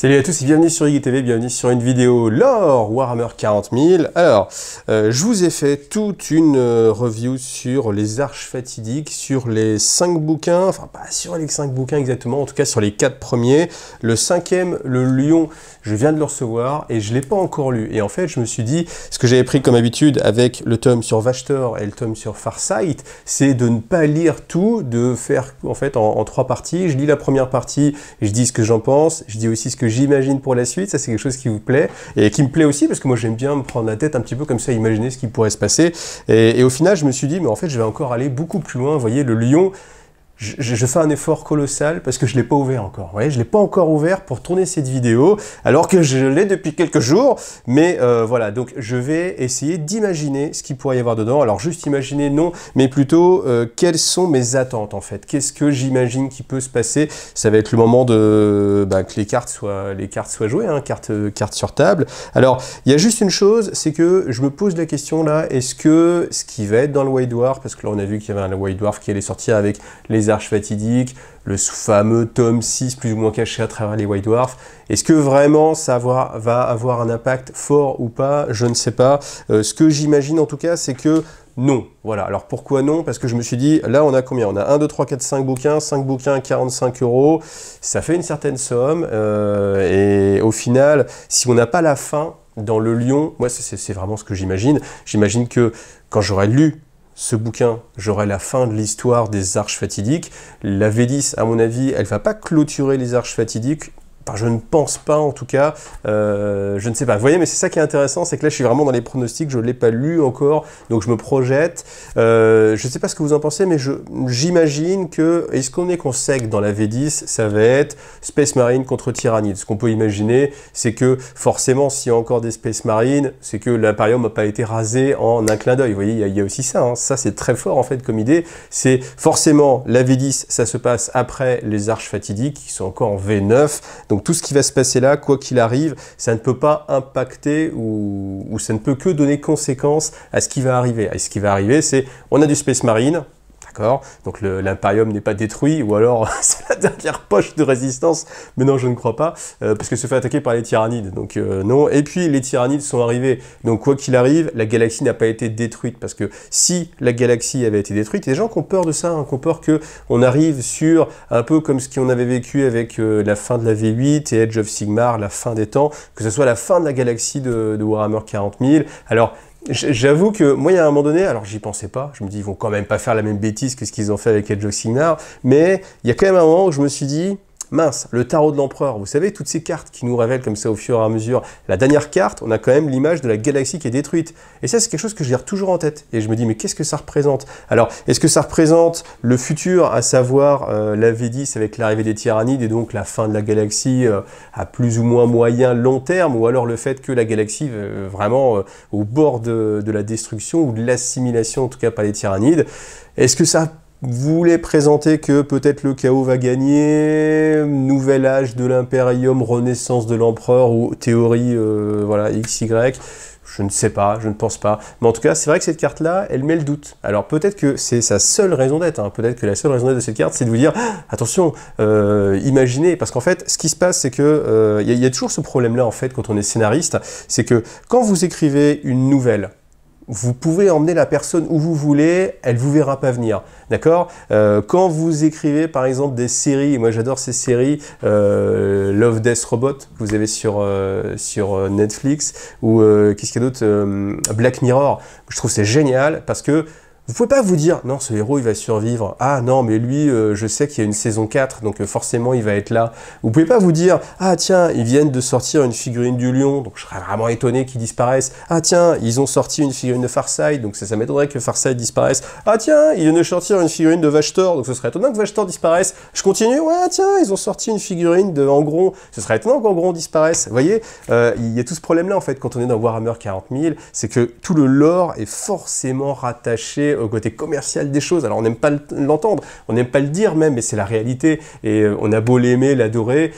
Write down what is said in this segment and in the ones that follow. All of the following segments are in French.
Salut à tous et bienvenue sur IGTV, bienvenue sur une vidéo lore Warhammer 40 000. Alors, je vous ai fait toute une review sur les arches fatidiques, sur les 5 bouquins, enfin pas sur les 5 bouquins exactement, en tout cas sur les 4 premiers. Le 5e, le Lion, je viens de le recevoir et je ne l'ai pas encore lu. Et en fait, je me suis dit, ce que j'avais pris comme habitude avec le tome sur Vashtor et le tome sur Farsight, c'est de ne pas lire tout, de faire en fait en 3 parties. Je lis la première partie, je dis ce que j'en pense, je dis aussi ce que j'imagine pour la suite. Ça, c'est quelque chose qui vous plaît et qui me plaît aussi parce que moi, j'aime bien me prendre la tête un petit peu comme ça, imaginer ce qui pourrait se passer. Et au final, je me suis dit, mais en fait, je vais encore aller beaucoup plus loin. Vous voyez, le Lion, je fais un effort colossal parce que je ne l'ai pas ouvert encore. Vous voyez, je ne l'ai pas encore ouvert pour tourner cette vidéo, alors que je l'ai depuis quelques jours. Mais voilà, donc je vais essayer d'imaginer ce qu'il pourrait y avoir dedans. Alors juste imaginer, non, mais plutôt quelles sont mes attentes en fait. Qu'est-ce que j'imagine qui peut se passer? Ça va être le moment de que les cartes soient jouées, hein, cartes sur table. Alors, il y a juste une chose, c'est que je me pose la question là, est-ce que ce qui va être dans le White Dwarf, parce que là on a vu qu'il y avait un White Dwarf qui allait sortir avec les arches fatidiques, le fameux tome 6 plus ou moins caché à travers les White Dwarfs. Est-ce que vraiment ça va avoir un impact fort ou pas? Je ne sais pas. Ce que j'imagine en tout cas, c'est que non. Voilà. Alors pourquoi non? Parce que je me suis dit, là on a combien? On a 1, 2, 3, 4, 5 bouquins. 5 bouquins, 45 €. Ça fait une certaine somme. Et au final, si on n'a pas la fin dans le Lion, moi c'est vraiment ce que j'imagine. J'imagine que quand j'aurai lu ce bouquin, j'aurai la fin de l'histoire des arches fatidiques. La V10, à mon avis, elle ne va pas clôturer les arches fatidiques. Enfin, je ne pense pas, en tout cas. Je ne sais pas. Vous voyez, mais c'est ça qui est intéressant, c'est que là, je suis vraiment dans les pronostics. Je ne l'ai pas lu encore, donc je me projette. Je ne sais pas ce que vous en pensez, mais j'imagine que, est-ce qu'on sait que dans la V10, ça va être Space Marine contre Tyrannide. Ce qu'on peut imaginer, c'est que forcément, s'il y a encore des Space Marines, c'est que l'Imperium n'a pas été rasé en un clin d'œil. Vous voyez, il y a aussi ça. Hein. Ça, c'est très fort, en fait, comme idée. C'est forcément, la V10, ça se passe après les arches fatidiques, qui sont encore en V9. Donc tout ce qui va se passer là, quoi qu'il arrive, ça ne peut pas impacter ou ça ne peut que donner conséquence à ce qui va arriver. Et ce qui va arriver, c'est on a du Space Marine, d'accord? Donc l'Imperium n'est pas détruit, ou alors c'est la dernière poche de résistance, mais non, je ne crois pas, parce que se fait attaquer par les Tyrannides, donc non. Et puis les Tyrannides sont arrivés, donc quoi qu'il arrive, la galaxie n'a pas été détruite, parce que si la galaxie avait été détruite, il y a des gens qui ont peur de ça, hein, qui ont peur qu'on arrive sur, un peu comme ce qu'on avait vécu avec la fin de la V8 et Age of Sigmar, la fin des temps, que ce soit la fin de la galaxie de Warhammer 40 000. Alors, j'avoue que moi, il y a un moment donné, alors j'y pensais pas, je me dis, ils vont quand même pas faire la même bêtise que ce qu'ils ont fait avec Age of Sigmar, mais il y a quand même un moment où je me suis dit, mince, le tarot de l'empereur, vous savez, toutes ces cartes qui nous révèlent comme ça au fur et à mesure. La dernière carte, on a quand même l'image de la galaxie qui est détruite. Et ça, c'est quelque chose que je garde toujours en tête. Et je me dis, mais qu'est-ce que ça représente? Alors, est-ce que ça représente le futur, à savoir la V10 avec l'arrivée des Tyrannides et donc la fin de la galaxie à plus ou moins moyen, long terme, ou alors le fait que la galaxie vraiment au bord de la destruction ou de l'assimilation, en tout cas par les Tyrannides? Est-ce que ça voulait présenter que peut-être le chaos va gagner, nouvel âge de l'Imperium, renaissance de l'empereur ou théorie voilà, XY? Je ne sais pas, je ne pense pas. Mais en tout cas, c'est vrai que cette carte-là, elle met le doute. Alors peut-être que c'est sa seule raison d'être. Hein. Peut-être que la seule raison d'être de cette carte, c'est de vous dire, ah, attention, imaginez. Parce qu'en fait, ce qui se passe, c'est que y a toujours ce problème-là, en fait, quand on est scénariste, c'est que quand vous écrivez une nouvelle, vous pouvez emmener la personne où vous voulez, elle vous verra pas venir, d'accord? Quand vous écrivez par exemple des séries, moi j'adore ces séries, Love, Death, Robot, que vous avez sur Netflix, ou qu'est-ce qu'il y a d'autre, Black Mirror, je trouve c'est génial, parce que vous pouvez pas vous dire, non, ce héros, il va survivre. Ah non, mais lui, je sais qu'il y a une saison 4, donc forcément, il va être là. Vous pouvez pas vous dire, ah tiens, ils viennent de sortir une figurine du lion, donc je serais vraiment étonné qu'ils disparaissent. Ah tiens, ils ont sorti une figurine de Farsight, donc ça m'étonnerait que Farsight disparaisse. Ah tiens, ils viennent de sortir une figurine de Vashtor, donc ce serait étonnant que Vashtor disparaisse. Je continue, ouais, tiens, ils ont sorti une figurine de Angron, ce serait étonnant qu'Angron disparaisse. Vous voyez, il y a tout ce problème-là, en fait, quand on est dans Warhammer 40 000, c'est que tout le lore est forcément rattaché au côté commercial des choses. Alors on n'aime pas l'entendre, on n'aime pas le dire même, mais c'est la réalité. Et on a beau l'aimer, l'adorer,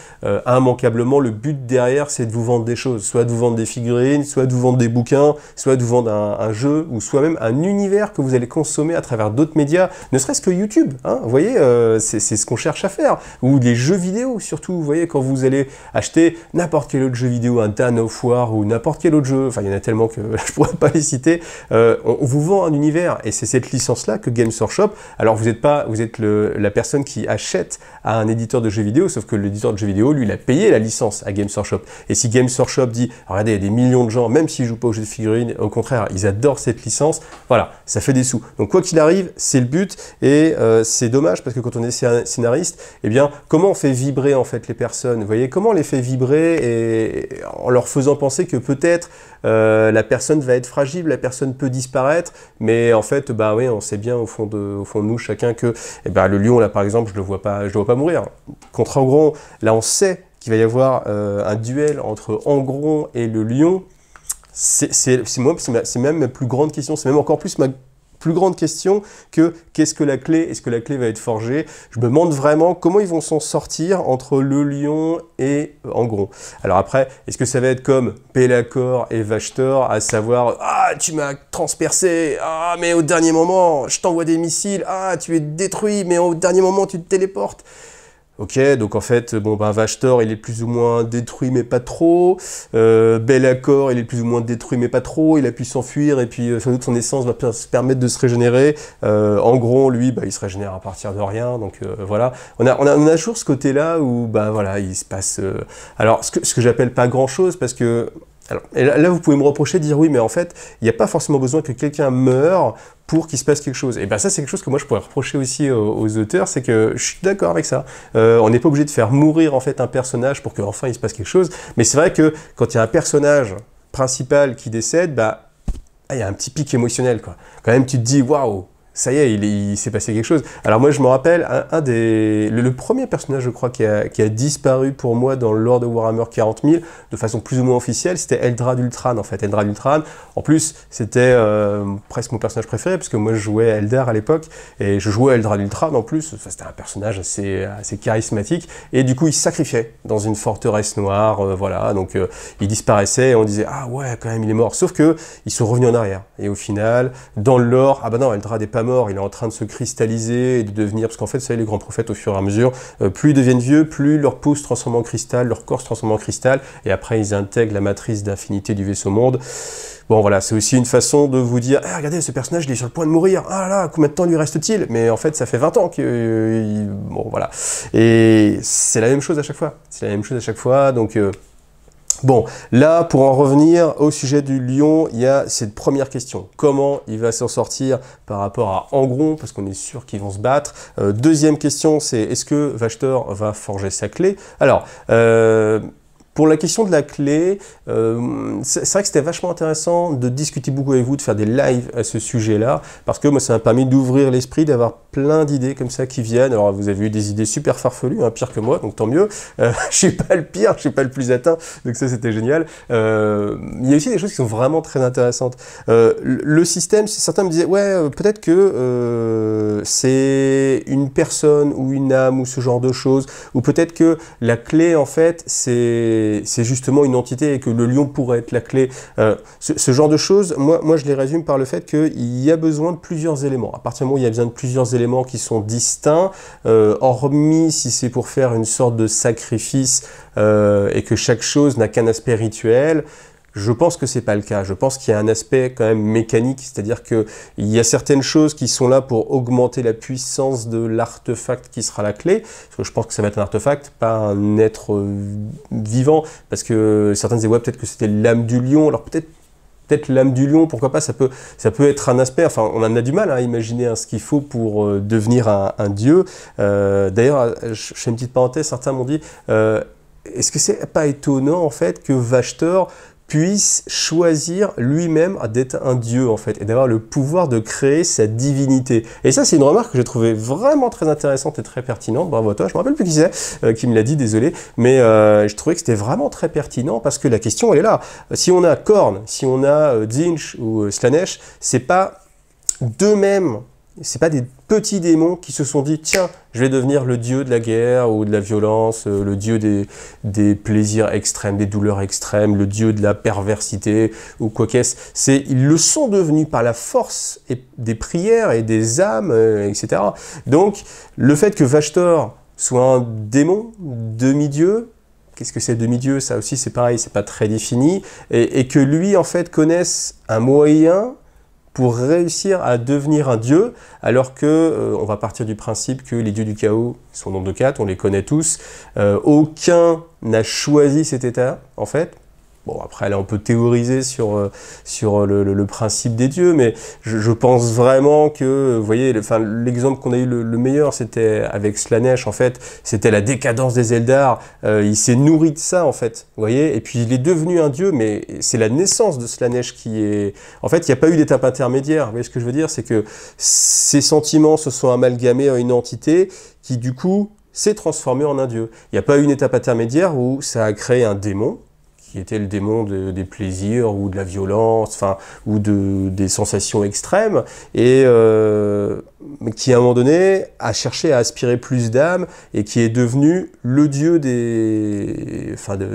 immanquablement, le but derrière, c'est de vous vendre des choses. Soit de vous vendre des figurines, soit de vous vendre des bouquins, soit de vous vendre un jeu, ou soit même un univers que vous allez consommer à travers d'autres médias, ne serait-ce que YouTube. Hein, vous voyez, c'est ce qu'on cherche à faire. Ou des jeux vidéo, surtout. Vous voyez, quand vous allez acheter n'importe quel autre jeu vidéo, un Dawn of War ou n'importe quel autre jeu, enfin il y en a tellement que je pourrais pas les citer, on vous vend un univers et c'est cette licence-là que Games Workshop, alors vous êtes la personne qui achète à un éditeur de jeux vidéo, sauf que l'éditeur de jeux vidéo, lui, il a payé la licence à Games Workshop. Et si Games Workshop dit, regardez, il y a des millions de gens, même s'ils jouent pas aux jeux de figurines, au contraire, ils adorent cette licence, voilà, ça fait des sous. Donc quoi qu'il arrive, c'est le but et c'est dommage parce que quand on est scénariste, eh bien, comment on fait vibrer en fait les personnes? Vous voyez, comment on les fait vibrer et en leur faisant penser que peut-être la personne va être fragile, la personne peut disparaître, mais en fait, bah oui, on sait bien au fond de nous chacun que eh ben, le lion là par exemple, je le vois pas mourir. Contre Angron, là on sait qu'il va y avoir un duel entre Angron et le lion. C'est même ma plus grande question, c'est même encore plus ma plus grande question que qu'est-ce que la clé? Est-ce que la clé va être forgée? Je me demande vraiment comment ils vont s'en sortir entre le lion et Angron. Alors après, est-ce que ça va être comme Be'lakor et Vashtor, à savoir « Ah, tu m'as transpercé, ah, mais au dernier moment, je t'envoie des missiles, ah, tu es détruit, mais au dernier moment, tu te téléportes ». Ok, donc en fait, bon, ben, Vashtor, il est plus ou moins détruit, mais pas trop. Be'lakor, il est plus ou moins détruit, mais pas trop. Il a pu s'enfuir, et puis sans doute son essence va se permettre de se régénérer. Angron, lui, bah, il se régénère à partir de rien. Donc voilà, on a toujours ce côté-là où, bah voilà, il se passe... Alors, ce que j'appelle pas grand-chose, parce que... Alors, et là, vous pouvez me reprocher de dire oui, mais en fait, il n'y a pas forcément besoin que quelqu'un meure pour qu'il se passe quelque chose. Et bien ça, c'est quelque chose que moi, je pourrais reprocher aussi aux auteurs, c'est que je suis d'accord avec ça. On n'est pas obligé de faire mourir en fait un personnage pour qu'enfin il se passe quelque chose. Mais c'est vrai que quand il y a un personnage principal qui décède, bah, il y a un petit pic émotionnel, quoi. Quand même, tu te dis, waouh, ça y est, il s'est passé quelque chose. Alors moi, je me rappelle, le premier personnage, je crois, qui a disparu pour moi dans le lore de Warhammer 40 000, de façon plus ou moins officielle, c'était Eldrad Ultran, en fait. Eldrad Ultran, en plus, c'était presque mon personnage préféré, parce que moi, je jouais à Eldar à l'époque, et je jouais à Eldrad Ultran, en plus. Enfin, c'était un personnage assez charismatique, et du coup, il se sacrifiait dans une forteresse noire, voilà, donc il disparaissait, et on disait, ah ouais, quand même, il est mort. Sauf que ils sont revenus en arrière. Et au final, dans le lore, ah bah non, Eldrad est pas mort, il est en train de se cristalliser et de devenir, parce qu'en fait, vous savez, les grands prophètes, au fur et à mesure, plus ils deviennent vieux, plus leur peau se transforme en cristal, leur corps se transforme en cristal, et après, ils intègrent la matrice d'infinité du vaisseau monde. Bon, voilà, c'est aussi une façon de vous dire, ah, regardez, ce personnage, il est sur le point de mourir, ah là, combien de temps lui reste-t-il? Mais en fait, ça fait 20 ans que... bon, voilà. Et c'est la même chose à chaque fois. C'est la même chose à chaque fois, donc... Bon, là, pour en revenir au sujet du lion, il y a cette première question. Comment il va s'en sortir par rapport à Angron, parce qu'on est sûr qu'ils vont se battre. Deuxième question, c'est est-ce que Vashtor va forger sa clé? Alors, pour la question de la clé, c'est vrai que c'était vachement intéressant de discuter beaucoup avec vous, de faire des lives à ce sujet-là, parce que moi, ça m'a permis d'ouvrir l'esprit, d'avoir plein d'idées comme ça qui viennent. Alors, vous avez eu des idées super farfelues, hein, pire que moi, donc tant mieux. Je suis pas le pire, je suis pas le plus atteint, donc ça, c'était génial. Il y a aussi des choses qui sont vraiment très intéressantes. Le système, certains me disaient, ouais, peut-être que c'est une personne ou une âme ou ce genre de choses, ou peut-être que la clé, en fait, c'est justement une entité et que le lion pourrait être la clé. Ce genre de choses, moi je les résume par le fait qu'il y a besoin de plusieurs éléments. À partir du moment où il y a besoin de plusieurs éléments qui sont distincts, hormis si c'est pour faire une sorte de sacrifice et que chaque chose n'a qu'un aspect rituel, je pense que c'est pas le cas. Je pense qu'il y a un aspect quand même mécanique, c'est-à-dire qu'il y a certaines choses qui sont là pour augmenter la puissance de l'artefact qui sera la clé. Parce que je pense que ça va être un artefact, pas un être vivant. Parce que certains disaient, ouais, peut-être que c'était l'âme du lion. Alors peut-être l'âme du lion, pourquoi pas, ça peut être un aspect, enfin on en a du mal à imaginer ce qu'il faut pour devenir un dieu. D'ailleurs, je fais une petite parenthèse, certains m'ont dit, est-ce que c'est pas étonnant en fait que Vashtor puisse choisir lui-même d'être un dieu, en fait, et d'avoir le pouvoir de créer sa divinité. Et ça, c'est une remarque que j'ai trouvée vraiment très intéressante et très pertinente. Bravo à toi, je me rappelle plus qui c'est, qui me l'a dit, désolé, mais je trouvais que c'était vraiment très pertinent parce que la question, elle est là. Si on a Khorne, si on a Tzeentch ou Slaanesh, c'est pas d'eux-mêmes, c'est pas des petits démons qui se sont dit « Tiens, je vais devenir le dieu de la guerre ou de la violence, le dieu des plaisirs extrêmes, des douleurs extrêmes, le dieu de la perversité ou quoi qu'est-ce. » Ils le sont devenus par la force des prières et des âmes, etc. Donc, le fait que Vashtor soit un démon, demi-dieu, qu'est-ce que c'est demi-dieu? Ça aussi, c'est pareil, c'est pas très défini. Et que lui, en fait, connaisse un moyen pour réussir à devenir un dieu, alors que on va partir du principe que les dieux du chaos sont au nombre de 4, on les connaît tous. Aucun n'a choisi cet état, en fait. Bon, après, là, on peut théoriser sur le principe des dieux, mais je pense vraiment que, vous voyez, l'exemple qu'on a eu le meilleur, c'était avec Slaanesh, en fait, c'était la décadence des Eldar. Il s'est nourri de ça, en fait, vous voyez, et puis il est devenu un dieu, mais c'est la naissance de Slaanesh qui est... En fait, il n'y a pas eu d'étape intermédiaire, vous voyez ce que je veux dire? C'est que ces sentiments se sont amalgamés en une entité qui, du coup, s'est transformée en un dieu. Il n'y a pas eu une étape intermédiaire où ça a créé un démon, qui était le démon des plaisirs ou de la violence, enfin, ou des sensations extrêmes, et qui à un moment donné a cherché à aspirer plus d'âme et qui est devenu le dieu de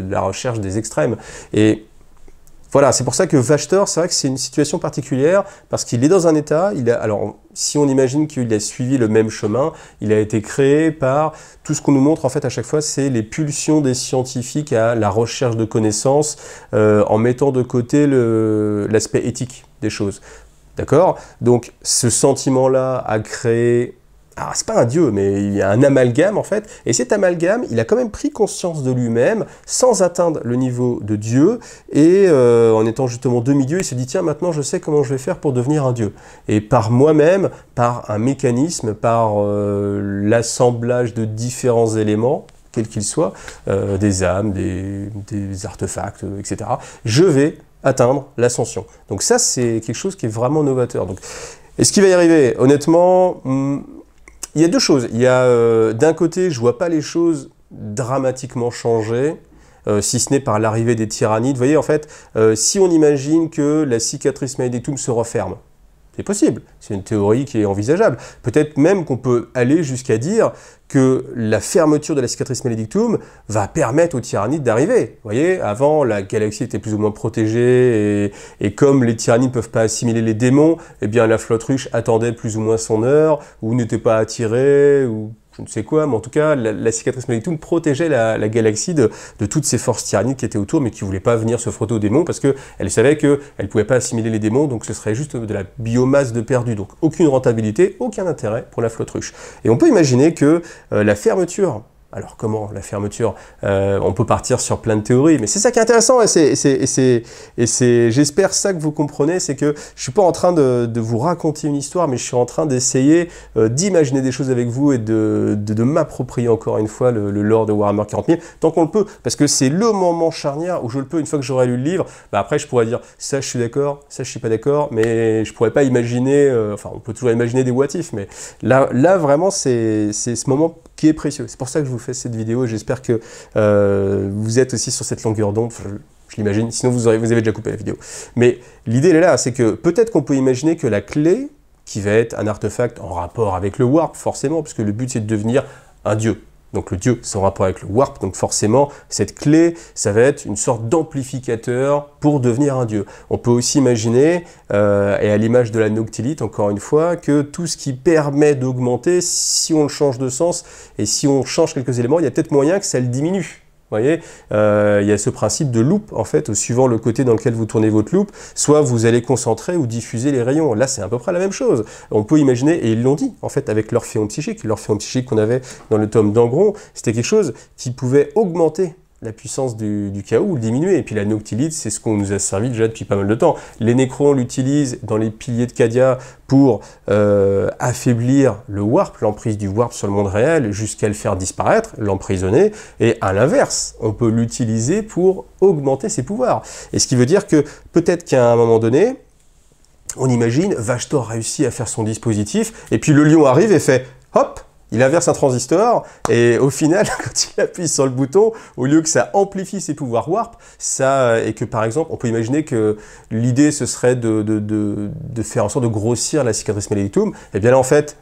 la recherche des extrêmes. Et voilà, c'est pour ça que Vashtor, c'est vrai que c'est une situation particulière, parce qu'il est dans un état, alors si on imagine qu'il a suivi le même chemin, il a été créé par tout ce qu'on nous montre en fait à chaque fois, c'est les pulsions des scientifiques à la recherche de connaissances, en mettant de côté l'aspect éthique des choses. D'accord? Donc ce sentiment-là a créé... Alors, c'est pas un dieu, mais il y a un amalgame, en fait. Et cet amalgame, il a quand même pris conscience de lui-même, sans atteindre le niveau de Dieu. Et en étant justement demi-dieu, il se dit, tiens, maintenant, je sais comment je vais faire pour devenir un dieu. Et par moi-même, par un mécanisme, par l'assemblage de différents éléments, quels qu'ils soient, des âmes, des artefacts, etc., je vais atteindre l'ascension. Donc ça, c'est quelque chose qui est vraiment novateur. Donc, est-ce qu'il va y arriver? Honnêtement... il y a deux choses. Il y a d'un côté, je ne vois pas les choses dramatiquement changer, si ce n'est par l'arrivée des tyrannides. Vous voyez, en fait, si on imagine que la cicatrice maledictum se referme, c'est possible, c'est une théorie qui est envisageable. Peut-être même qu'on peut aller jusqu'à dire que la fermeture de la cicatrice maledictum va permettre aux tyrannides d'arriver. Vous voyez, avant, la galaxie était plus ou moins protégée, et comme les tyrannides ne peuvent pas assimiler les démons, eh bien la flotte ruche attendait plus ou moins son heure, ou n'était pas attirée, ou je ne sais quoi, mais en tout cas, la cicatrice maledictum protégeait la galaxie de toutes ces forces tyranniques qui étaient autour, mais qui ne voulaient pas venir se frotter aux démons, parce qu'elle savait qu'elle ne pouvait pas assimiler les démons, donc ce serait juste de la biomasse de perdu. Donc aucune rentabilité, aucun intérêt pour la flotte ruche. Et on peut imaginer que la fermeture... Alors comment la fermeture? On peut partir sur plein de théories, mais c'est ça qui est intéressant, et j'espère ça que vous comprenez, c'est que je ne suis pas en train de vous raconter une histoire, mais je suis en train d'essayer d'imaginer des choses avec vous et de m'approprier encore une fois le lore de Warhammer 40 000, tant qu'on le peut, parce que c'est le moment charnière où je le peux, une fois que j'aurai lu le livre, bah après je pourrais dire ça je suis d'accord, ça je suis pas d'accord, mais je pourrais pas imaginer, enfin on peut toujours imaginer des what if, mais là vraiment c'est ce moment qui est précieux. C'est pour ça que je vous fais cette vidéo et j'espère que vous êtes aussi sur cette longueur d'onde, je l'imagine, sinon vous avez déjà coupé la vidéo. Mais l'idée elle est là, c'est que peut-être qu'on peut imaginer que la clé, qui va être un artefact en rapport avec le warp, forcément, puisque le but c'est de devenir un dieu. Donc le dieu, c'est en rapport avec le warp, donc forcément, cette clé, ça va être une sorte d'amplificateur pour devenir un dieu. On peut aussi imaginer, et à l'image de la Noctilite, encore une fois, que tout ce qui permet d'augmenter, si on le change de sens, et si on change quelques éléments, il y a peut-être moyen que ça le diminue. Vous voyez, il y a ce principe de loupe, en fait, suivant le côté dans lequel vous tournez votre loupe, soit vous allez concentrer ou diffuser les rayons. Là, c'est à peu près la même chose. On peut imaginer, et ils l'ont dit, en fait, avec l'Orphéon psychique. L'Orphéon psychique qu'on avait dans le tome d'Angron, c'était quelque chose qui pouvait augmenter la puissance du chaos ou le diminuer. Et puis la Noctilite, c'est ce qu'on nous a servi déjà depuis pas mal de temps. Les Nécrons l'utilisent dans les piliers de Cadia pour affaiblir le warp, l'emprise du warp sur le monde réel, jusqu'à le faire disparaître, l'emprisonner. Et à l'inverse, on peut l'utiliser pour augmenter ses pouvoirs. Et ce qui veut dire que peut-être qu'à un moment donné, on imagine, Vashtor réussit à faire son dispositif, et puis le lion arrive et fait « hop !» il inverse un transistor, et au final, quand il appuie sur le bouton, au lieu que ça amplifie ses pouvoirs warp, et que par exemple, on peut imaginer que l'idée, ce serait de faire en sorte de grossir la cicatrice malédictum, et bien là, en fait,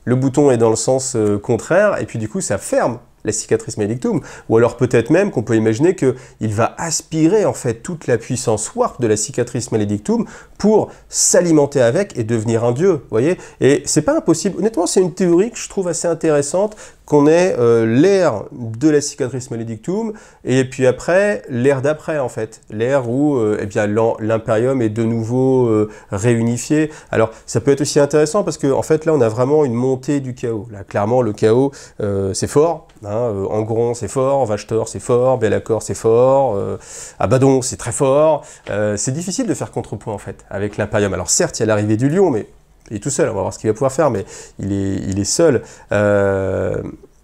le bouton est dans le sens contraire, et puis du coup, ça ferme la cicatrice malédictum. Ou alors peut-être même qu'on peut imaginer qu'il va aspirer en fait toute la puissance warp de la cicatrice malédictum pour s'alimenter avec et devenir un dieu, vous voyez. Et c'est pas impossible. Honnêtement, c'est une théorie que je trouve assez intéressante, qu'on ait l'ère de la cicatrice malédictum et puis après l'ère d'après en fait, l'ère où eh bien l'impérium est de nouveau réunifié. Alors ça peut être aussi intéressant parce que en fait là on a vraiment une montée du chaos. Là clairement le chaos c'est fort, hein, Angron c'est fort, Vashtor c'est fort, Be'lakor c'est fort, Abaddon c'est très fort. C'est difficile de faire contrepoint en fait avec l'impérium. Alors certes il y a l'arrivée du lion, mais il est tout seul, on va voir ce qu'il va pouvoir faire, mais il est seul.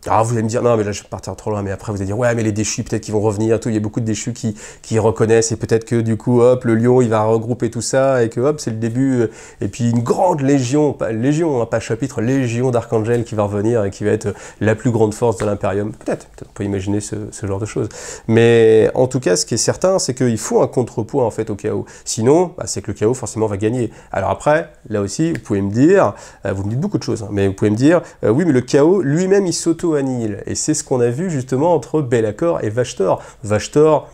Alors vous allez me dire, non mais là je vais partir trop loin, mais après vous allez dire, ouais mais les déchus peut-être qu'ils vont revenir, tout. Il y a beaucoup de déchus qui reconnaissent, et peut-être que du coup, hop, le lion il va regrouper tout ça, et que hop, c'est le début, et puis une grande légion, pas chapitre, légion d'archangels qui va revenir, et qui va être la plus grande force de l'impérium. Peut-être, on peut imaginer ce genre de choses. Mais en tout cas, ce qui est certain, c'est qu'il faut un contrepoids en fait au chaos. Sinon, bah, c'est que le chaos forcément va gagner. Alors après, là aussi, vous pouvez me dire, vous me dites beaucoup de choses, hein, mais vous pouvez me dire, oui mais le chaos lui-même il s'auto-annihile. Et c'est ce qu'on a vu justement entre Be'lakor et Vashtor. Vashtor,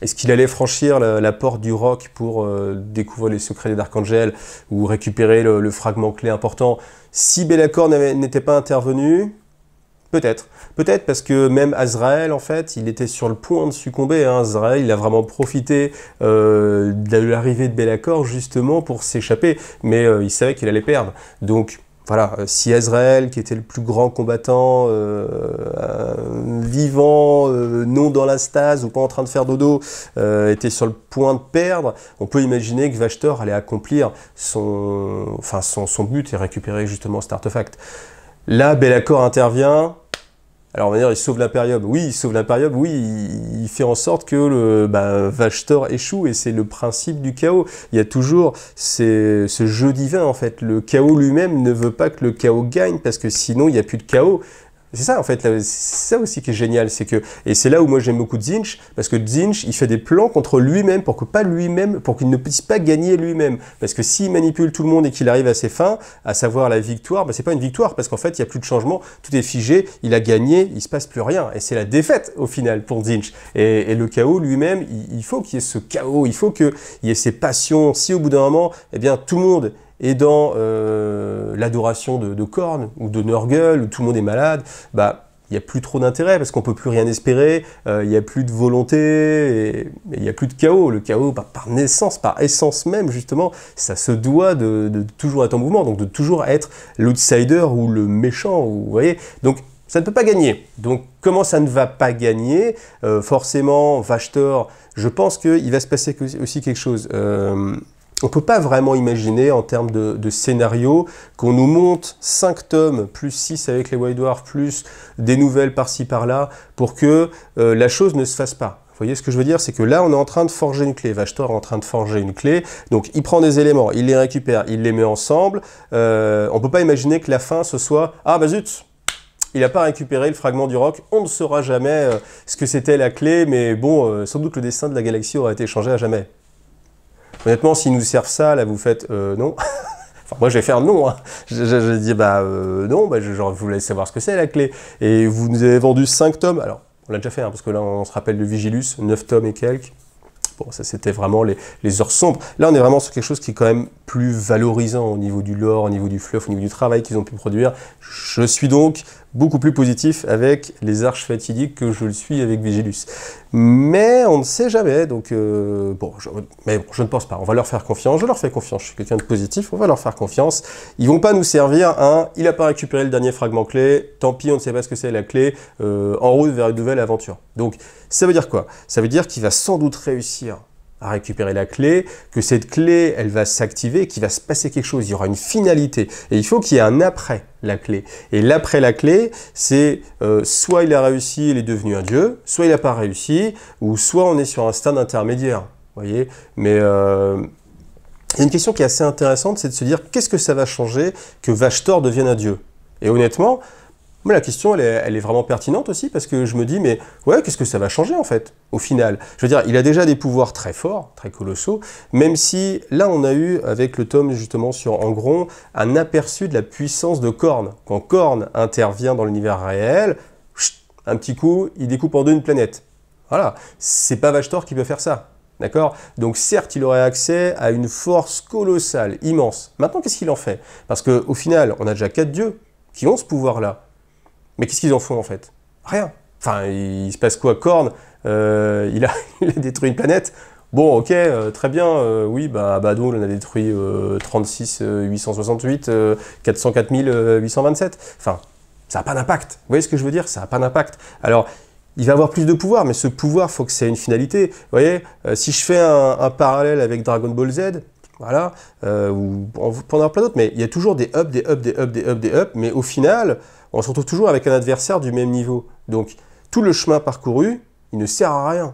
est-ce qu'il allait franchir la porte du roc pour découvrir les secrets des Darkhangel ou récupérer le fragment clé important? Si Be'lakor n'était pas intervenu, peut-être. Peut-être parce que même Azrael, en fait, il était sur le point de succomber. Hein. Azrael, il a vraiment profité de l'arrivée de Be'lakor justement pour s'échapper. Mais il savait qu'il allait perdre. Donc, voilà, si Azrael, qui était le plus grand combattant, vivant, non dans la stase ou pas en train de faire dodo, était sur le point de perdre, on peut imaginer que Vashtor allait accomplir son but et récupérer justement cet artefact. Là, Be'lakor intervient. Alors on va dire, il sauve l'Imperium. Oui, il sauve l'Imperium, oui, il fait en sorte que Vashtor échoue, et c'est le principe du chaos. Il y a toujours ce jeu divin, en fait. Le chaos lui-même ne veut pas que le chaos gagne, parce que sinon, il n'y a plus de chaos. C'est ça, en fait, c'est ça aussi qui est génial, c'est que, et c'est là où moi j'aime beaucoup Tzeentch, parce que Tzeentch, il fait des plans contre lui-même, pour qu'il ne puisse pas gagner lui-même. Parce que s'il manipule tout le monde et qu'il arrive à ses fins, à savoir la victoire, c'est pas une victoire, parce qu'en fait, il n'y a plus de changement, tout est figé, il a gagné, il se passe plus rien. Et c'est la défaite, au final, pour Tzeentch. Et le chaos lui-même, il faut qu'il y ait ce chaos, il faut qu'il y ait ces passions. Si au bout d'un moment, eh bien, tout le monde et dans l'adoration de Khorne ou de Nurgle, où tout le monde est malade, bah il n'y a plus trop d'intérêt parce qu'on ne peut plus rien espérer, il n'y a plus de volonté, et il n'y a plus de chaos. Le chaos, bah, par naissance, par essence même, justement, ça se doit de toujours être en mouvement, donc de toujours être l'outsider ou le méchant, vous voyez. Donc ça ne peut pas gagner. Donc comment ça ne va pas gagner? Forcément, Vashtor, je pense qu'il va se passer aussi quelque chose. On ne peut pas vraiment imaginer, en termes de scénario, qu'on nous monte 5 tomes, plus 6 avec les White Dwarfs, plus des nouvelles par-ci par-là, pour que la chose ne se fasse pas. Vous voyez ce que je veux dire? C'est que là, on est en train de forger une clé. Vashtor est en train de forger une clé. Donc, il prend des éléments, il les récupère, il les met ensemble. On ne peut pas imaginer que la fin, ce soit « Ah, bah zut !» Il n'a pas récupéré le fragment du roc, on ne saura jamais ce que c'était la clé, mais bon, sans doute le destin de la galaxie aura été changé à jamais. Honnêtement, s'ils nous servent ça, là, vous faites non. Enfin, moi, je vais faire non. Hein. Je dis, non, je voulais savoir ce que c'est la clé. Et vous nous avez vendu 5 tomes. Alors, on l'a déjà fait, hein, parce que là, on se rappelle de Vigilus, 9 tomes et quelques. Bon, ça, c'était vraiment les heures sombres. Là, on est vraiment sur quelque chose qui est quand même plus valorisant au niveau du lore, au niveau du fluff, au niveau du travail qu'ils ont pu produire. Je suis donc beaucoup plus positif avec les arches fatidiques que je le suis avec Vigilus. Mais on ne sait jamais, donc mais bon, je ne pense pas. On va leur faire confiance, je leur fais confiance, je suis quelqu'un de positif, on va leur faire confiance. Ils vont pas nous servir il n'a pas récupéré le dernier fragment clé, tant pis, on ne sait pas ce que c'est la clé, en route vers une nouvelle aventure. Donc, ça veut dire quoi? Ça veut dire qu'il va sans doute réussir à récupérer la clé, que cette clé, elle va s'activer, qu'il va se passer quelque chose, il y aura une finalité. Et il faut qu'il y ait un après la clé. Et l'après la clé, c'est soit il a réussi, il est devenu un dieu, soit il n'a pas réussi, ou soit on est sur un stade intermédiaire. Vous voyez? Mais il y a une question qui est assez intéressante, c'est de se dire qu'est-ce que ça va changer que Vashtor devienne un dieu? Et honnêtement, moi, la question, elle est vraiment pertinente aussi, parce que je me dis, mais ouais, qu'est-ce que ça va changer, en fait, au final? Je veux dire, il a déjà des pouvoirs très forts, très colossaux, même si, là, on a eu, avec le tome, justement, sur Angron, un aperçu de la puissance de Korn. Quand Korn intervient dans l'univers réel, chut, un petit coup, il découpe en deux une planète. Voilà, c'est pas Vashtor qui peut faire ça. D'accord? Donc certes, il aurait accès à une force colossale, immense. Maintenant, qu'est-ce qu'il en fait? Parce qu'au final, on a déjà 4 dieux qui ont ce pouvoir-là. Mais qu'est-ce qu'ils en font en fait? Rien. Enfin, il se passe quoi? Korn, il a détruit une planète. Bon, ok, très bien, oui, bah, Abaddon, on a détruit 36 868, 404 827. Enfin, ça n'a pas d'impact. Vous voyez ce que je veux dire? Ça n'a pas d'impact. Alors, il va avoir plus de pouvoir, mais ce pouvoir, il faut que ça ait une finalité. Vous voyez, si je fais un parallèle avec Dragon Ball Z, voilà, ou on peut en avoir plein d'autres, mais il y a toujours des ups, des ups, des ups, des ups, des ups, mais au final, on se retrouve toujours avec un adversaire du même niveau. Donc, tout le chemin parcouru, il ne sert à rien.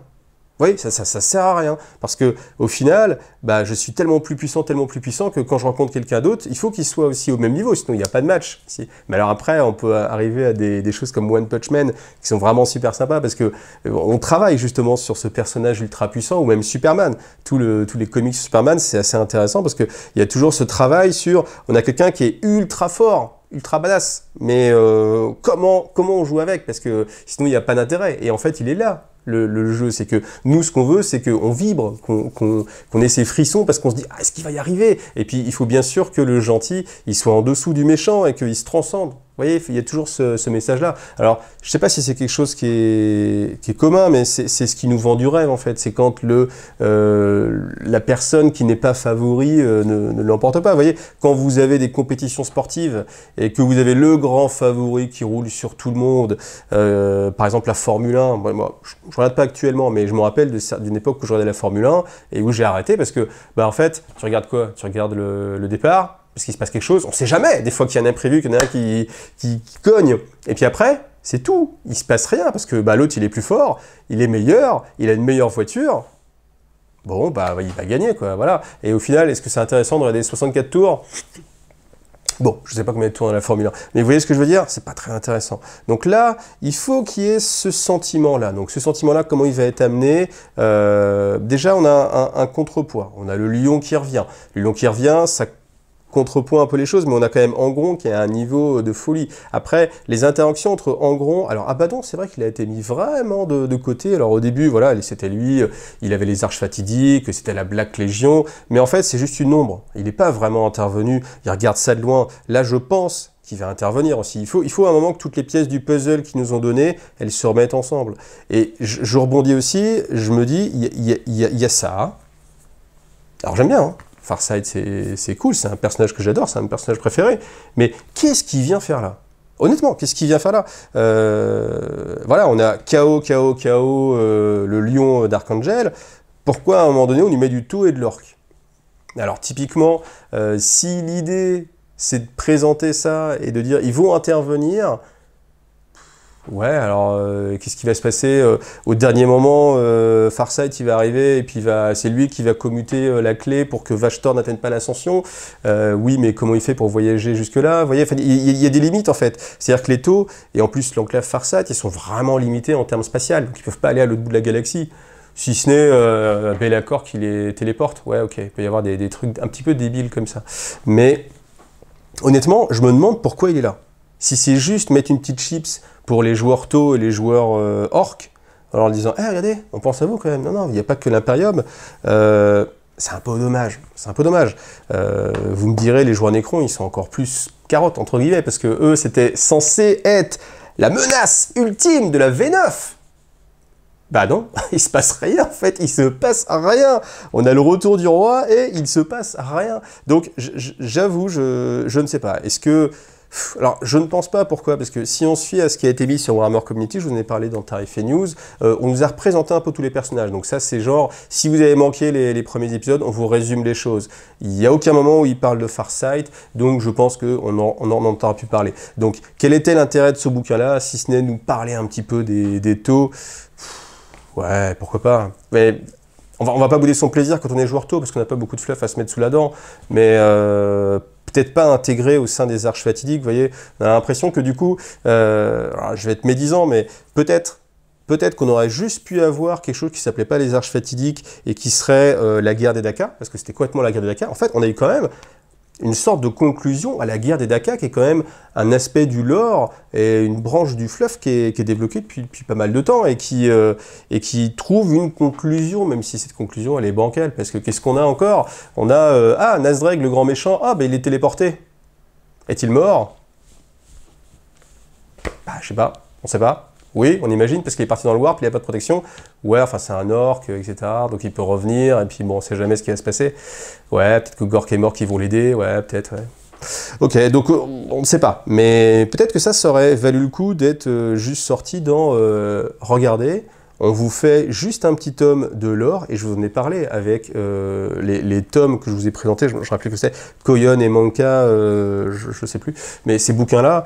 Vous voyez, ça sert à rien. Parce que au final, bah, je suis tellement plus puissant que quand je rencontre quelqu'un d'autre, il faut qu'il soit aussi au même niveau, sinon il n'y a pas de match. Mais alors après, on peut arriver à des choses comme One Punch Man, qui sont vraiment super sympas, parce que on travaille justement sur ce personnage ultra puissant, ou même Superman. Tous les comics Superman, c'est assez intéressant, parce qu'il y a toujours ce travail sur, on a quelqu'un qui est ultra fort, ultra badass, mais comment on joue avec? Parce que sinon il n'y a pas d'intérêt. Et en fait, il est là. Le jeu, c'est que nous, ce qu'on veut, c'est qu'on vibre, qu'on ait ces frissons parce qu'on se dit, ah, est-ce qu'il va y arriver? Et puis, il faut bien sûr que le gentil, il soit en dessous du méchant et qu'il se transcende. Vous voyez, il y a toujours ce message-là. Alors, je ne sais pas si c'est quelque chose qui est commun, mais c'est ce qui nous vend du rêve, en fait. C'est quand la personne qui n'est pas favori ne l'emporte pas. Vous voyez, quand vous avez des compétitions sportives et que vous avez le grand favori qui roule sur tout le monde, par exemple la Formule 1, moi je ne regarde pas actuellement, mais je me rappelle d'une époque où je regardais la Formule 1 et où j'ai arrêté parce que, bah, en fait, tu regardes quoi? Tu regardes le départ, parce qu'il se passe quelque chose, on ne sait jamais, des fois qu'il y a un imprévu, qu'il y en a un qui cogne, et puis après, c'est tout, il ne se passe rien, parce que bah, l'autre il est plus fort, il est meilleur, il a une meilleure voiture, bon, bah il va gagner, quoi, voilà. Et au final, est-ce que c'est intéressant de regarder 64 tours? Bon, je ne sais pas combien de tours dans la Formule 1, mais vous voyez ce que je veux dire? C'est pas très intéressant. Donc là, il faut qu'il y ait ce sentiment-là. Donc ce sentiment-là, comment il va être amené? Déjà, on a un contrepoids. On a le lion qui revient. Le lion qui revient, ça contrepoint un peu les choses, mais on a quand même Angron qui a un niveau de folie. Après, les interactions entre Angron... Alors, Abaddon, c'est vrai qu'il a été mis vraiment de côté. Alors, au début, voilà, c'était lui, il avait les arches fatidiques, c'était la Black Legion, mais en fait, c'est juste une ombre. Il n'est pas vraiment intervenu, il regarde ça de loin. Là, je pense qu'il va intervenir aussi. Il faut à un moment que toutes les pièces du puzzle qu'ils nous ont données, elles se remettent ensemble. Et je rebondis aussi, je me dis, il y a ça. Alors, j'aime bien, hein. Farsight, c'est cool, c'est un personnage que j'adore, c'est un personnage préféré, mais qu'est-ce qu'il vient faire là? Honnêtement, qu'est-ce qu'il vient faire là? Voilà, on a KO, le lion d'Archangel. Pourquoi à un moment donné on lui met du Tau et de l'orque? Alors typiquement, si l'idée c'est de présenter ça et de dire ils vont intervenir, ouais, alors qu'est-ce qui va se passer au dernier moment? Farsight il va arriver et puis c'est lui qui va commuter la clé pour que Vashtor n'atteigne pas l'ascension. Oui, mais comment il fait pour voyager jusque-là? Vous voyez, il y a des limites en fait. C'est-à-dire que les taux, et en plus l'enclave Farsight, ils sont vraiment limités en termes spatial, donc ils ne peuvent pas aller à l'autre bout de la galaxie. Si ce n'est Be'lakor qui les téléporte. Ouais, ok, il peut y avoir des trucs un petit peu débiles comme ça. Mais honnêtement, je me demande pourquoi il est là. Si c'est juste mettre une petite chips pour les joueurs Tau et les joueurs orques, en leur disant hey, regardez, on pense à vous quand même. Non, il n'y a pas que l'Imperium. C'est un peu dommage. C'est un peu dommage. Vous me direz, les joueurs Necron, ils sont encore plus carottes, entre guillemets, parce que eux, c'était censé être la menace ultime de la V9. Bah non, il se passe rien en fait, il se passe rien. On a le retour du roi et il se passe rien. Donc j'avoue, je ne sais pas. Est-ce que... Alors, je ne pense pas, pourquoi? Parce que si on se fie à ce qui a été mis sur Warhammer Community, je vous en ai parlé dans Tarif et News, on nous a représenté un peu tous les personnages. Donc ça, c'est genre, si vous avez manqué les premiers épisodes, on vous résume les choses. Il n'y a aucun moment où il parle de Farsight, donc je pense qu'on en entendra plus parler. Donc, quel était l'intérêt de ce bouquin-là, si ce n'est nous parler un petit peu des Tau? Ouais, pourquoi pas. Mais on va pas bouder son plaisir quand on est joueur Tau, parce qu'on n'a pas beaucoup de fluff à se mettre sous la dent. Mais peut-être pas intégré au sein des arches fatidiques. Vous voyez, on a l'impression que du coup, alors, je vais être médisant, mais peut-être qu'on aurait juste pu avoir quelque chose qui s'appelait pas les arches fatidiques et qui serait la guerre des Dakas, parce que c'était complètement la guerre des Dakas. En fait, on a eu quand même une sorte de conclusion à la guerre des Dakas, qui est quand même un aspect du lore et une branche du fluff qui est développée depuis pas mal de temps et qui trouve une conclusion, même si cette conclusion elle est bancale, parce que qu'est-ce qu'on a encore? On a ah, Nazdreg, le grand méchant, ah ben il est téléporté. Est-il mort? Bah je sais pas, on sait pas. Oui, on imagine, parce qu'il est parti dans le warp, il n'a pas de protection. Ouais, enfin, c'est un orc, etc. Donc il peut revenir, et puis bon, on sait jamais ce qui va se passer. Ouais, peut-être que Gork est mort, qu'ils vont l'aider. Ouais, peut-être, ouais. Ok, donc on ne sait pas. Mais peut-être que ça aurait valu le coup d'être juste sorti dans regardez, on vous fait juste un petit tome de lore, et je vous en ai parlé avec les tomes que je vous ai présentés, je me rappelle que c'est Koyon et Manka, je ne sais plus, mais ces bouquins-là,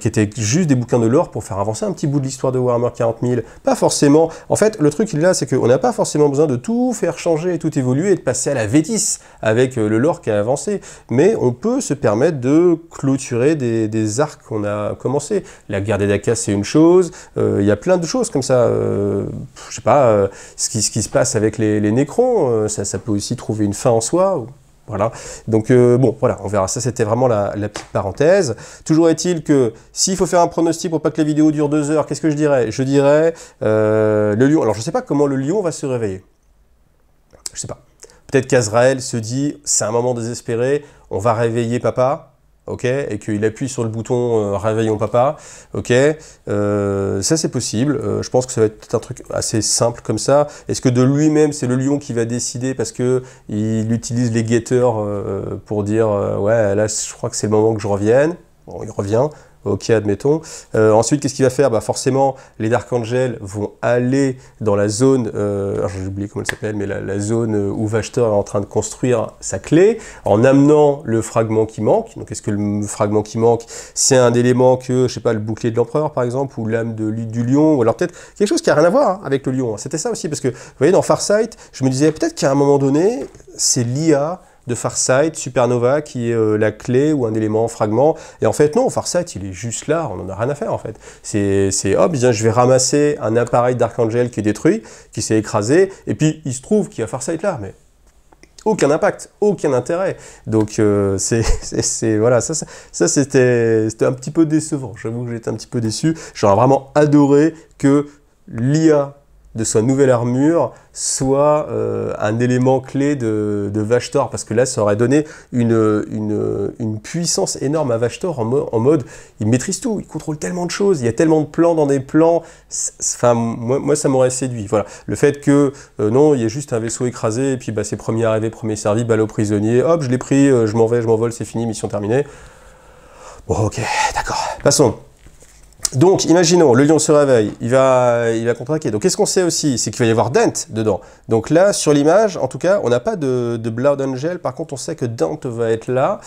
qui étaient juste des bouquins de lore pour faire avancer un petit bout de l'histoire de Warhammer 40 000. Pas forcément... En fait, le truc là, c'est qu'on n'a pas forcément besoin de tout faire changer et tout évoluer et de passer à la V10 avec le lore qui a avancé, mais on peut se permettre de clôturer des arcs qu'on a commencé. La guerre des Dakas, c'est une chose, il y a plein de choses comme ça... je sais pas, ce qui se passe avec les Nécrons, ça peut aussi trouver une fin en soi. Voilà. Donc bon, voilà, on verra. Ça, c'était vraiment la petite parenthèse. Toujours est-il que s'il faut faire un pronostic pour pas que la vidéo dure 2 heures, qu'est-ce que je dirais? Je dirais le lion. Alors, je sais pas comment le lion va se réveiller. Je sais pas. Peut-être qu'Azrael se dit, c'est un moment désespéré, on va réveiller papa. Ok, et qu'il appuie sur le bouton réveillons papa, ok, ça c'est possible, je pense que ça va être un truc assez simple comme ça. Est-ce que de lui-même c'est le lion qui va décider parce que il utilise les guetteurs pour dire ouais là je crois que c'est le moment que je revienne, bon il revient, ok admettons. Ensuite qu'est-ce qu'il va faire? Bah forcément les Dark Angels vont aller dans la zone, alors j'ai oublié comment elle s'appelle, mais la zone où Vashtor est en train de construire sa clé, en amenant le fragment qui manque. Donc est-ce que le fragment qui manque, c'est un élément que, je sais pas, le bouclier de l'empereur par exemple, ou l'âme du lion, ou alors peut-être quelque chose qui a rien à voir hein, avec le lion. C'était ça aussi, parce que vous voyez dans Farsight, je me disais peut-être qu'à un moment donné, c'est l'IA de Farsight, Supernova, qui est la clé ou un élément fragment. Et en fait, non, Farsight, il est juste là, on n'en a rien à faire, en fait. C'est hop, bien, je vais ramasser un appareil d'Archangel qui est détruit, qui s'est écrasé, et puis il se trouve qu'il y a Farsight là, mais aucun impact, aucun intérêt. Donc, voilà, ça c'était un petit peu décevant. J'avoue que j'étais un petit peu déçu. J'aurais vraiment adoré que l'IA de sa nouvelle armure soit un élément clé de Vashtor, parce que là ça aurait donné une puissance énorme à Vashtor en mode il maîtrise tout, il contrôle tellement de choses, il y a tellement de plans dans des plans, enfin moi ça m'aurait séduit. Voilà, le fait que non, il y a juste un vaisseau écrasé et puis bah, c'est premier arrivé, premier servi, balle au prisonnier, hop je l'ai pris, je m'en vais, je m'envole, c'est fini, mission terminée. Bon ok, d'accord, passons. Donc, imaginons, le lion se réveille, il va contre-attaquer. Donc, qu'est-ce qu'on sait aussi? C'est qu'il va y avoir Dent dedans. Donc là, sur l'image, en tout cas, on n'a pas de Blood Angel. Par contre, on sait que Dent va être là.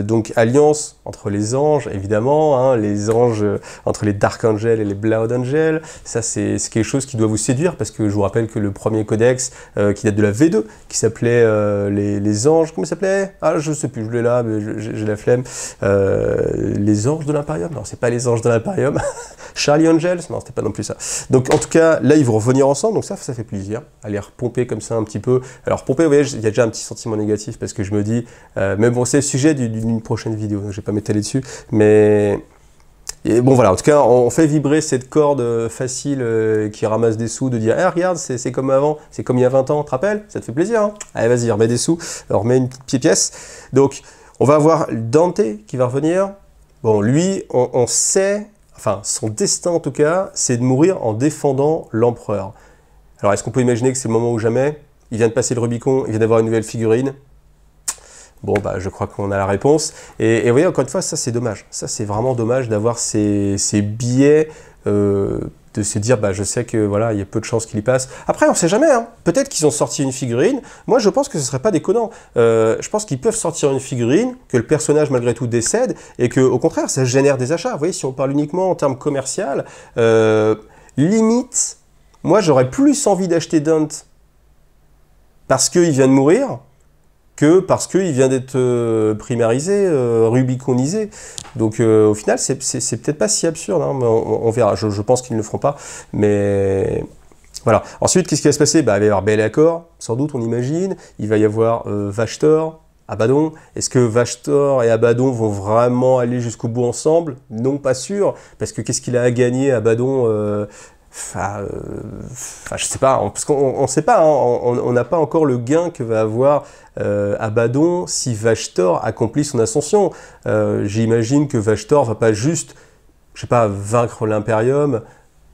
Donc, alliance entre les anges, évidemment. Hein, les anges entre les Dark Angel et les Blood Angel. Ça, c'est quelque chose qui doit vous séduire, parce que je vous rappelle que le premier codex, qui date de la V2, qui s'appelait les anges, comment ça s'appelait? Ah, je sais plus, je l'ai là, mais j'ai la flemme. Les anges de l'Imperium? Non, c'est pas les anges de l'Imperium. Charlie Angels? Non, c'était pas non plus ça. Donc en tout cas, là ils vont revenir ensemble, donc ça fait plaisir. À les repomper comme ça un petit peu. Alors pomper, vous voyez, il y a déjà un petit sentiment négatif parce que je me dis, mais bon, c'est le sujet d'une prochaine vidéo, donc je vais pas m'étaler dessus, mais... Et bon voilà, en tout cas, on fait vibrer cette corde facile qui ramasse des sous, de dire hey, « regarde, c'est comme avant, c'est comme il y a 20 ans, tu te rappelles? Ça te fait plaisir, hein? Allez, vas-y, remets des sous, remets une petite pièce. » Donc, on va avoir Dante qui va revenir. Bon, lui, on sait, enfin, son destin en tout cas, c'est de mourir en défendant l'empereur. Alors, est-ce qu'on peut imaginer que c'est le moment ou jamais? Il vient de passer le Rubicon, il vient d'avoir une nouvelle figurine. Bon, bah, je crois qu'on a la réponse. Et vous voyez, encore une fois, ça, c'est dommage. Ça, c'est vraiment dommage d'avoir ces biais de se dire, bah, je sais que voilà, il y a peu de chances qu'il y passe. Après, on ne sait jamais. Hein. Peut-être qu'ils ont sorti une figurine. Moi, je pense que ce ne serait pas déconnant. Je pense qu'ils peuvent sortir une figurine, que le personnage, malgré tout, décède, et que, au contraire, ça génère des achats. Vous voyez, si on parle uniquement en termes commerciaux, limite, moi, j'aurais plus envie d'acheter Dante parce qu'il vient de mourir, que parce qu'il vient d'être primarisé, rubiconisé. Donc au final, c'est peut-être pas si absurde, hein, mais on verra. Je pense qu'ils ne le feront pas, mais voilà. Ensuite, qu'est-ce qui va se passer? Bah, il va y avoir Be'lakor, sans doute, on imagine. Il va y avoir Vashtor, Abaddon. Est-ce que Vashtor et Abaddon vont vraiment aller jusqu'au bout ensemble? Non, pas sûr, parce que qu'est-ce qu'il a à gagner, Abaddon? Je sais pas, parce qu'on ne sait pas, hein, on n'a pas encore le gain que va avoir Abaddon si Vashtor accomplit son ascension. J'imagine que Vashtor va pas juste, je sais pas, vaincre l'Imperium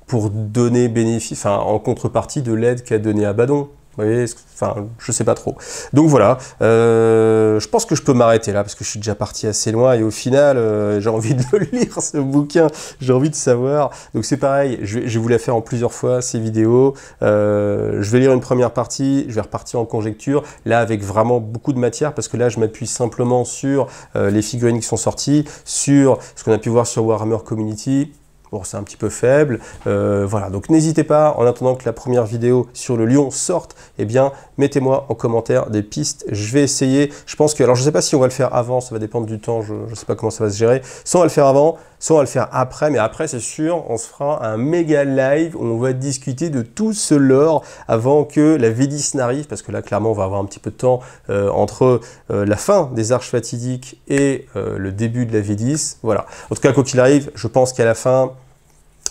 pour donner bénéfice, enfin, en contrepartie de l'aide qu'a donné Abaddon. Vous voyez, enfin, je sais pas trop. Donc voilà, je pense que je peux m'arrêter là, parce que je suis déjà parti assez loin, et au final, j'ai envie de le lire, ce bouquin, j'ai envie de savoir. Donc c'est pareil, je vais vous la faire en plusieurs fois, ces vidéos. Je vais lire une première partie, je vais repartir en conjecture, là avec vraiment beaucoup de matière, parce que là, je m'appuie simplement sur les figurines qui sont sorties, sur ce qu'on a pu voir sur Warhammer Community. Bon, c'est un petit peu faible, voilà, donc n'hésitez pas, en attendant que la première vidéo sur le lion sorte, eh bien, mettez-moi en commentaire des pistes, je vais essayer, je pense que, alors je sais pas si on va le faire avant, ça va dépendre du temps, je sais pas comment ça va se gérer, soit on va le faire avant, soit on va le faire après, mais après c'est sûr, on se fera un méga live où on va discuter de tout ce lore avant que la V10 n'arrive, parce que là, clairement, on va avoir un petit peu de temps entre la fin des Arches Fatidiques et le début de la V10, voilà. En tout cas, quoi qu'il arrive, je pense qu'à la fin,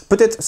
peut-être,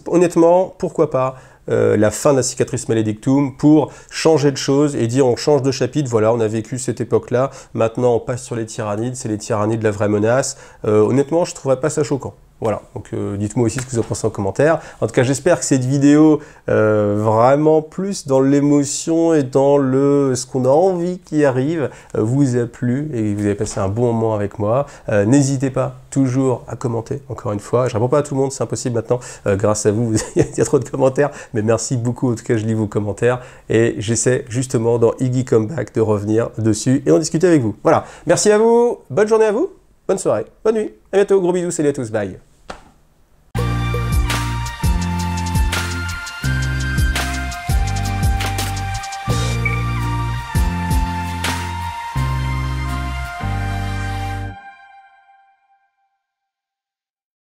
honnêtement, pourquoi pas la fin de la Cicatrice Maledictum pour changer de choses et dire on change de chapitre, voilà, on a vécu cette époque-là, maintenant on passe sur les tyrannides, c'est les tyrannides la vraie menace. Honnêtement, je ne trouverais pas ça choquant. Voilà, donc dites-moi aussi ce que vous en pensez en commentaire. En tout cas, j'espère que cette vidéo, vraiment plus dans l'émotion et dans ce qu'on a envie qui arrive, vous a plu et vous avez passé un bon moment avec moi. N'hésitez pas toujours à commenter, encore une fois. Je ne réponds pas à tout le monde, c'est impossible maintenant. Grâce à vous, il y a trop de commentaires, mais merci beaucoup. En tout cas, je lis vos commentaires et j'essaie justement dans Iggy Comeback de revenir dessus et en discuter avec vous. Voilà, merci à vous, bonne journée à vous, bonne soirée, bonne nuit, à bientôt, gros bisous, salut à tous, bye.